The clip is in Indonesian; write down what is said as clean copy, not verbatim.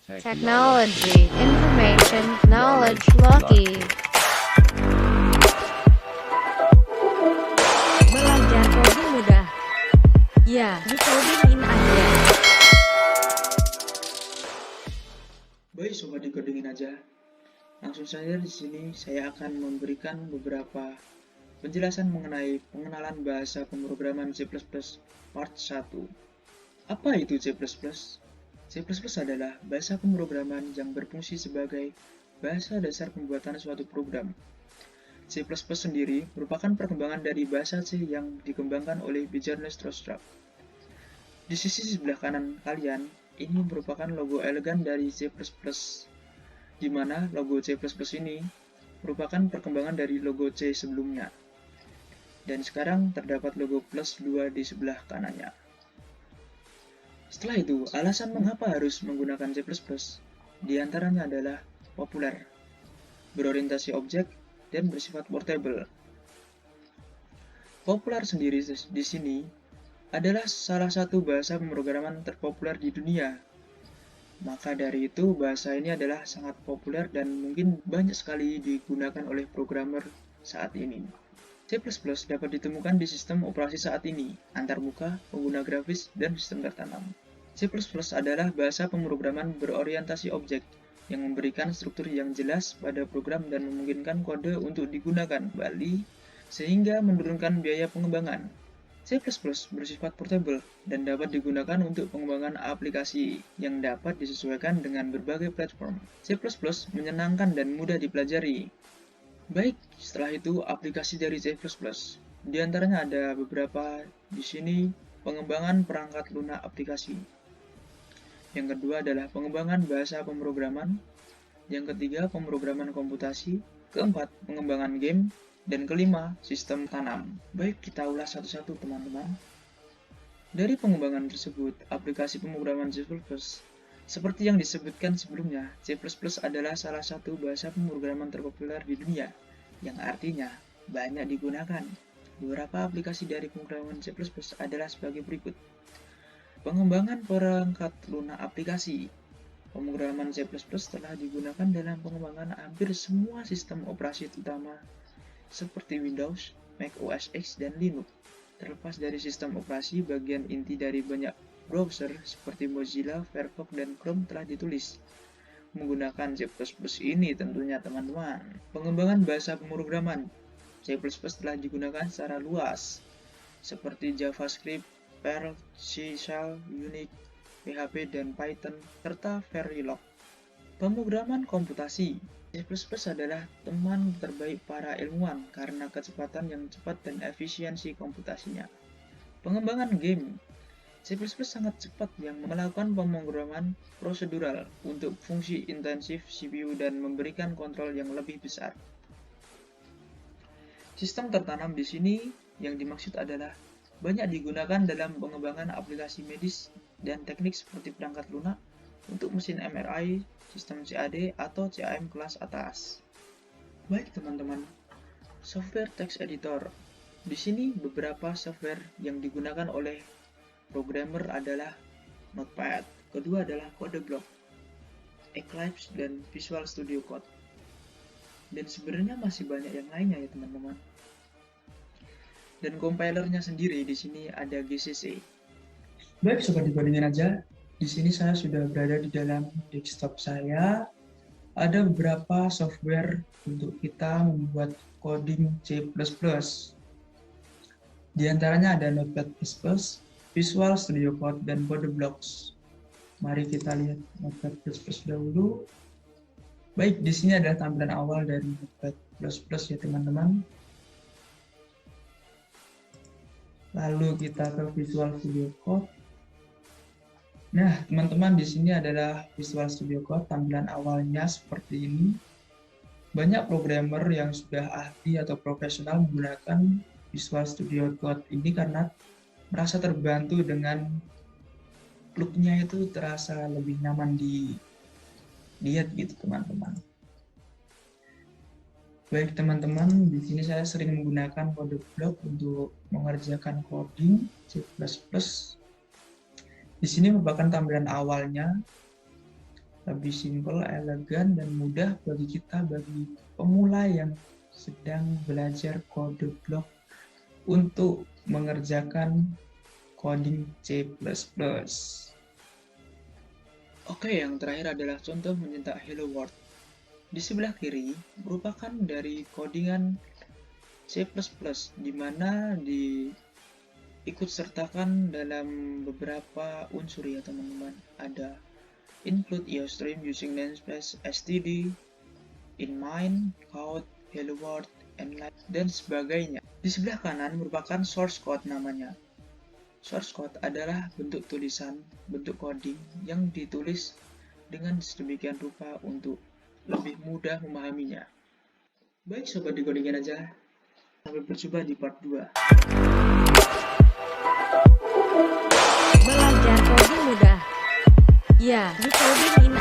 Technology, information, knowledge, Loki. Belajar coding mudah. Ya, di Coding in aja. Baik sobat dikodingin aja. Langsung saja di sini saya akan memberikan beberapa penjelasan mengenai pengenalan bahasa pemrograman C++ Part 1. Apa itu C++? C++ adalah bahasa pemrograman yang berfungsi sebagai bahasa dasar pembuatan suatu program. C++ sendiri merupakan perkembangan dari bahasa C yang dikembangkan oleh Bjarne Stroustrup. Di sisi sebelah kanan kalian, ini merupakan logo elegan dari C++, di mana logo C++ ini merupakan perkembangan dari logo C sebelumnya. Dan sekarang terdapat logo plus 2 di sebelah kanannya. Setelah itu, alasan mengapa harus menggunakan C++ di antaranya adalah populer, berorientasi objek, dan bersifat portable. Populer sendiri di sini adalah salah satu bahasa pemrograman terpopuler di dunia. Maka dari itu, bahasa ini adalah sangat populer dan mungkin banyak sekali digunakan oleh programmer saat ini. C++ dapat ditemukan di sistem operasi saat ini, antarmuka, pengguna grafis, dan sistem tertanam. C++ adalah bahasa pemrograman berorientasi objek yang memberikan struktur yang jelas pada program dan memungkinkan kode untuk digunakan kembali sehingga menurunkan biaya pengembangan. C++ bersifat portable dan dapat digunakan untuk pengembangan aplikasi yang dapat disesuaikan dengan berbagai platform. C++ menyenangkan dan mudah dipelajari. Baik, setelah itu aplikasi dari C++. Di antaranya ada beberapa di sini pengembangan perangkat lunak aplikasi. Yang kedua adalah pengembangan bahasa pemrograman. Yang ketiga, pemrograman komputasi. Keempat, pengembangan game. Dan kelima, sistem tanam. Baik, kita ulas satu-satu teman-teman. Dari pengembangan tersebut, aplikasi pemrograman C++, seperti yang disebutkan sebelumnya, C++ adalah salah satu bahasa pemrograman terpopuler di dunia, yang artinya banyak digunakan. Beberapa aplikasi dari pemrograman C++ adalah sebagai berikut. Pengembangan perangkat lunak aplikasi. Pemrograman C++ telah digunakan dalam pengembangan hampir semua sistem operasi utama seperti Windows, Mac OS X, dan Linux. Terlepas dari sistem operasi, bagian inti dari banyak browser seperti Mozilla, Firefox, dan Chrome telah ditulis menggunakan C++ ini tentunya teman-teman. Pengembangan bahasa pemrograman. C++ telah digunakan secara luas seperti JavaScript, Perl, C#, Unix, PHP, dan Python, serta Verilog. Pemrograman komputasi. C++ adalah teman terbaik para ilmuwan karena kecepatan yang cepat dan efisiensi komputasinya. Pengembangan game. C++ sangat cepat yang melakukan pemrograman prosedural untuk fungsi intensif CPU dan memberikan kontrol yang lebih besar. Sistem tertanam di sini yang dimaksud adalah banyak digunakan dalam pengembangan aplikasi medis dan teknik seperti perangkat lunak untuk mesin MRI, sistem CAD, atau CAM kelas atas. Baik teman-teman, software text editor. Di sini beberapa software yang digunakan oleh programmer adalah Notepad, kedua adalah CodeBlock, Eclipse, dan Visual Studio Code. Dan sebenarnya masih banyak yang lainnya ya teman-teman. Dan compilernya sendiri di sini ada GCC. Baik sobat dibandingin aja, di sini saya sudah berada di dalam desktop saya. Ada beberapa software untuk kita membuat coding C++. Di antaranya ada Notepad++, Visual Studio Code, dan CodeBlocks. Mari kita lihat Notepad++ dahulu. Baik, di sini adalah tampilan awal dari Notepad++ ya teman-teman. Lalu kita ke Visual Studio Code. Nah, teman-teman, di sini adalah Visual Studio Code, tampilan awalnya seperti ini. Banyak programmer yang sudah ahli atau profesional menggunakan Visual Studio Code ini karena merasa terbantu dengan look-nya itu terasa lebih nyaman dilihat gitu, teman-teman. Baik teman-teman, di sini saya sering menggunakan CodeBlock untuk mengerjakan coding C++. Di sini merupakan tampilan awalnya. lebih simpel, elegan, dan mudah bagi pemula yang sedang belajar kode blok untuk mengerjakan coding C++. Oke, yang terakhir adalah contoh mencetak Hello World. Di sebelah kiri merupakan dari codingan C++, di mana diikut sertakan dalam beberapa unsur ya teman-teman. Ada include IOStream using namespace std, inMine, count, hello world, and like, dan sebagainya. Di sebelah kanan merupakan source code namanya. Source code adalah bentuk tulisan, bentuk coding yang ditulis dengan sedemikian rupa untuk lebih mudah memahaminya. Baik sobat dikodingin aja, sampai berjumpa di part 2. Belajar coding mudah. Ya, di Coding in